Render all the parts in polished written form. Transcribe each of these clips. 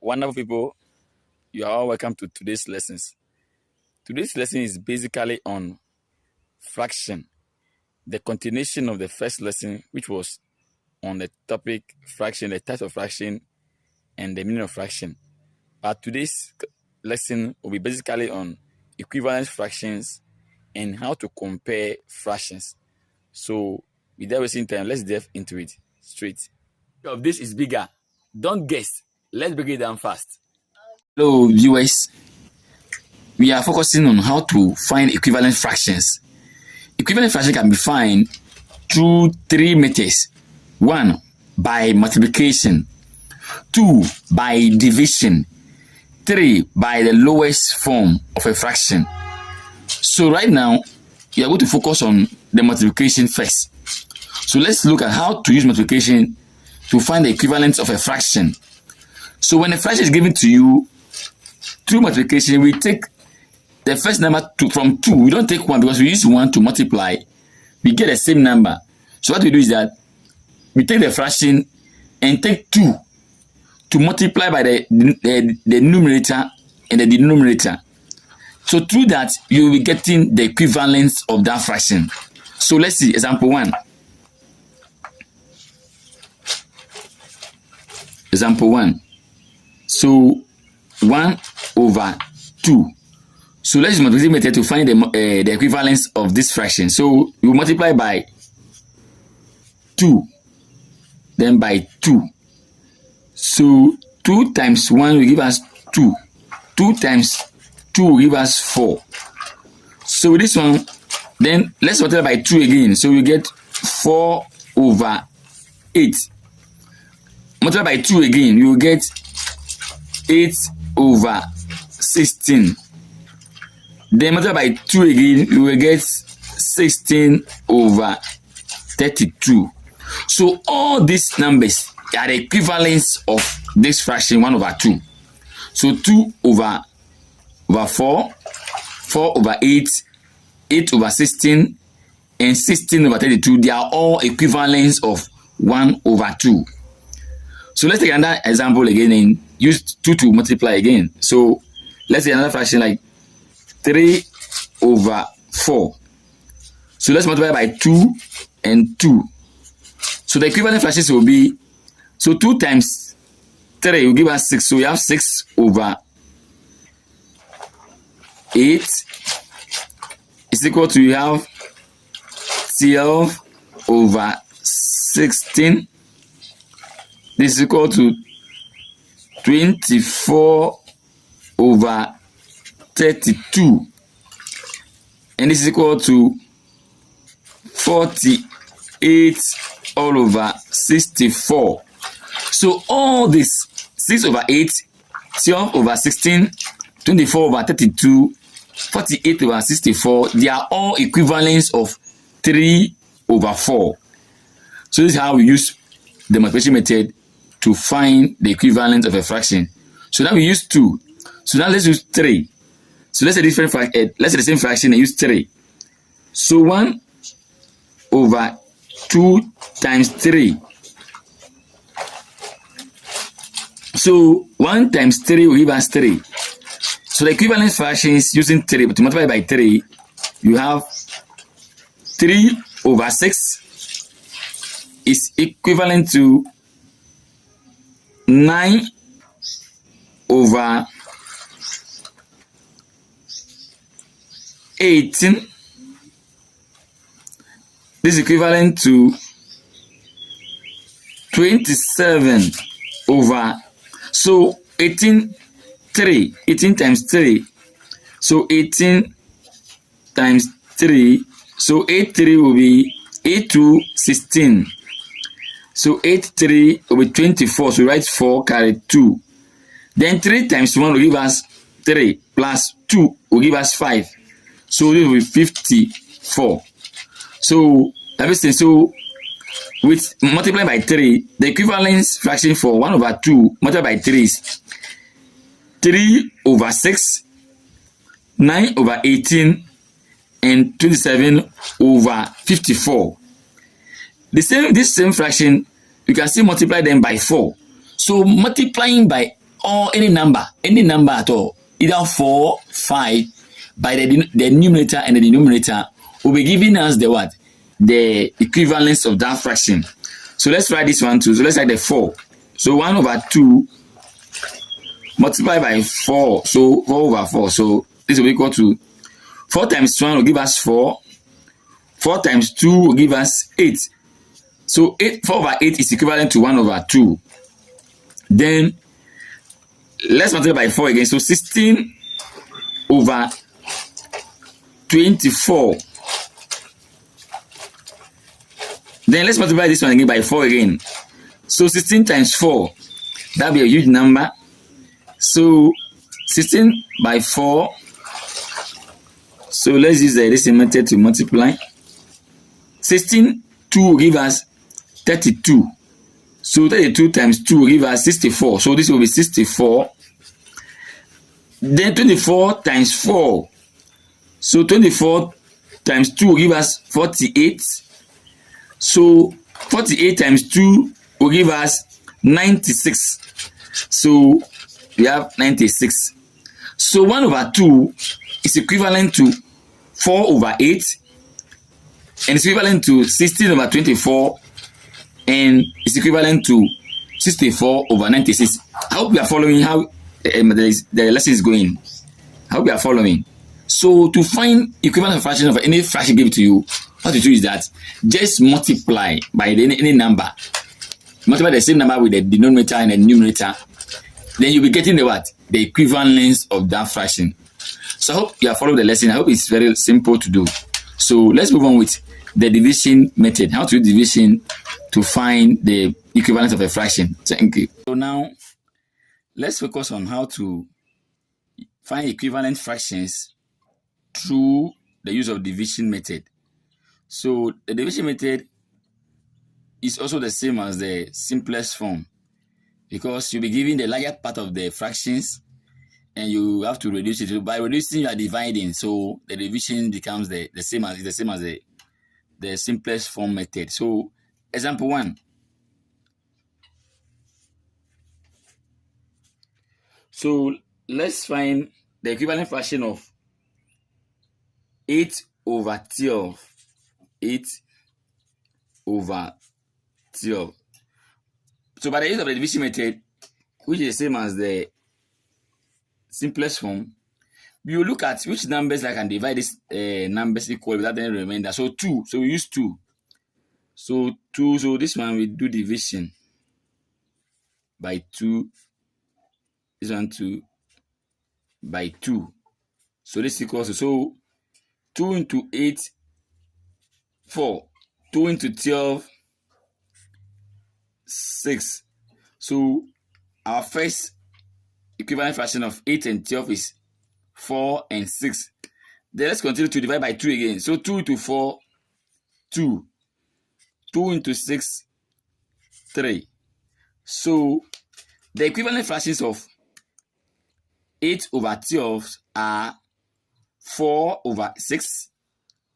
Wonderful people, you are all welcome to today's lessons. Today's lesson is basically on fraction, the continuation of the first lesson, which was on the topic fraction, the types of fraction, and the meaning of fraction. But today's lesson will be basically on equivalence fractions and how to compare fractions. So, without wasting time, let's delve into it straight. Of this is bigger. Don't guess. Let's break it down fast. Hello viewers, we are focusing on how to find equivalent fractions. Equivalent fraction can be found through three methods. 1. By multiplication. 2. By division. 3. By the lowest form of a fraction. So right now, we are going to focus on the multiplication first. So let's look at how to use multiplication to find the equivalence of a fraction. So when a fraction is given to you through multiplication, we take the first number from 2. We don't take 1 because we use 1 to multiply. We get the same number. So what we do is that we take the fraction and take 2 to multiply by the numerator and the denominator. So through that, you will be getting the equivalence of that fraction. So let's see example 1. Example 1. So 1 over 2. So let's use multiplication method to find the equivalence of this fraction. So you multiply by 2, then by 2. So 2 times 1 will give us 2. 2 times 2 will give us 4. So with this one, then let's multiply by 2 again. So we get 4 over 8. Multiply by 2 again, you will get 8 over 16. Then multiply by 2 again, you will get 16 over 32. So all these numbers are the equivalents of this fraction 1 over 2. So 2 over 4, 4 over 8, 8 over 16, and 16 over 32. They are all equivalents of 1 over 2. So let's take another example again and use 2 to multiply again. So let's take another fraction like 3 over 4. So let's multiply by 2 and 2. So the equivalent fractions will be, so 2 times 3 will give us 6. So we have 6 over 8 is equal to, you have 12 over 16. This is equal to 24 over 32. And this is equal to 48 all over 64. So all this 6 over 8, 12 over 16, 24 over 32, 48 over 64, they are all equivalents of 3 over 4. So this is how we use the multiplication method to find the equivalent of a fraction. So now we use 2. So now let's use 3. So let's say let's say the same fraction and use 3. So 1 over 2 times 3. So 1 times 3 will give us 3. So the equivalent fractions using 3 to multiply by 3, you have 3 over 6 is equivalent to 9 over 18. This is equivalent to 27 over, so 18 times 3. So 18 times 3. So 8 will be 8 to 16. So 8 will be 24. So we write 4 carry 2. Then 3 times 1 will give us 3 plus 2 will give us 5. So this will be 54. So everything. So with multiplying by 3, the equivalence fraction for 1 over 2 multiplied by 3 is 3 over 6, 9 over 18, and 27 over 54. This same fraction, you can still multiply them by 4. So multiplying by or any number at all, either 4, 5, by the numerator and the denominator will be giving us the what? The equivalence of that fraction. So let's write this one too. So let's write the 4. So 1 over 2 multiplied by 4. So 4 over 4. So this will be equal to 4 times 1 will give us 4. 4 times 2 will give us 8. So 4 over 8 is equivalent to 1 over 2. Then let's multiply by 4 again. So 16 over 24. Then let's multiply this one again by 4 again. So 16 times 4, that'll be a huge number. So 16 by 4. So let's use the addition method to multiply. 16, 2 will give us 32. So 32 times 2 will give us 64. So this will be 64. Then 24 times 4. So 24 times 2 will give us 48. So 48 times 2 will give us 96. So we have 96. So 1 over 2 is equivalent to 4 over 8. And it's equivalent to 16 over 24. And it's equivalent to 64 over 96. I hope you are following how the lesson is going. I hope you are following. So to find equivalent fraction of any fraction given to you, what to do is that just multiply by any number. Multiply the same number with the denominator and the numerator. Then you'll be getting the what? The equivalence of that fraction. So I hope you are following the lesson. I hope it's very simple to do. So let's move on with the division method. How to do division to find the equivalence of a fraction. Thank you. So now let's focus on how to find equivalent fractions through the use of division method. So the division method is also the same as the simplest form, because you'll be given the larger part of the fractions and you have to reduce it. By reducing, you are dividing, so the division becomes the same as the simplest form method. So example 1. So let's find the equivalent fraction of 8 over 12. 8 over 12. So by the use of the division method, which is the same as the simplest form, we will look at which numbers I can divide these numbers equal without any remainder. So 2. So we use 2. So 2. So this one we do division by 2. This one 2 by 2. So this equals to, so 2 into 8, 4. 2 into 12, 6. So our first equivalent fraction of 8 and 12 is 4 and 6. Then let's continue to divide by 2 again. So 2 into 4, 2. 2 into 6, 3. So the equivalent fractions of 8 over 12 are 4 over 6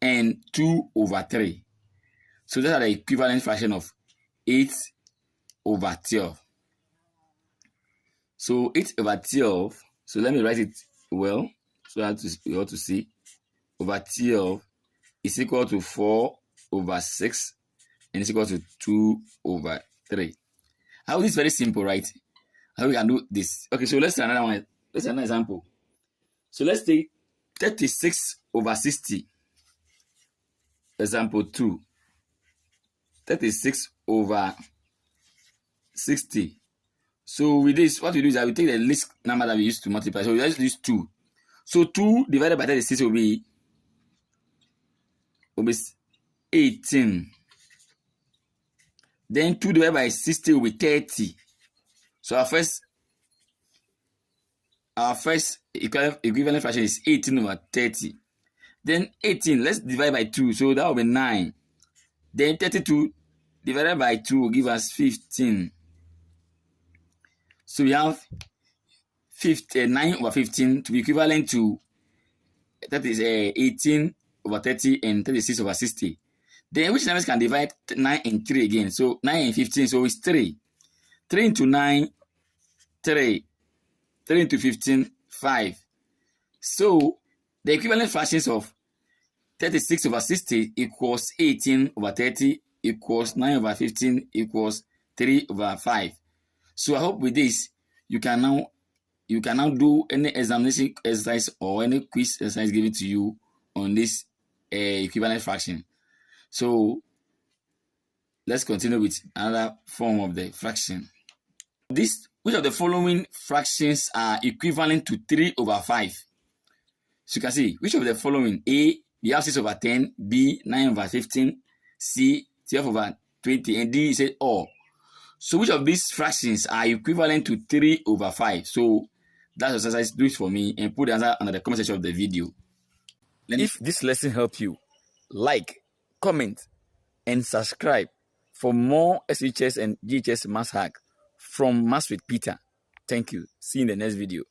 and 2 over 3. So those are the equivalent fraction of 8 over 12. So 8 over 12, so let me write it well, so that you ought to see. Over 12 is equal to 4 over 6 and it's equal to 2 over 3. How is this very simple, right? How we can do this? Okay, so let's do another one. Let's do another example. So let's take 36 over 60. Example 2. 36 over 60. So with this, what we do is that we take the least number that we used to multiply. So we just use 2. So 2 divided by 36 will be 18. Then 2 divided by 60 will be 30. So our first equivalent fraction is 18 over 30. Then 18, let's divide by 2. So that will be 9. Then 32 divided by 2 will give us 15. So we have 9 over 15 to be equivalent to, that is 18 over 30 and 36 over 60. Then which numbers can divide 9 and 3 again? So 9 and 15, so it's 3. 3 into 9, 3. 3 into 15, 5. So the equivalent fractions of 36 over 60 equals 18 over 30 equals 9 over 15 equals 3 over 5. So I hope with this you can now do any examination exercise or any quiz exercise given to you on this equivalent fraction. So let's continue with another form of the fraction. Which of the following fractions are equivalent to 3 over 5? So you can see which of the following: A, we have 6 over 10, B, 9 over 15, C, 12 over 20, and D is all. So which of these fractions are equivalent to 3 over 5? So that's exercise. Do it for me and put the answer under the comment section of the video. If this lesson helped you, like, comment, and subscribe for more SHS and JHS math hack from Maths with Peter. Thank you. See you in the next video.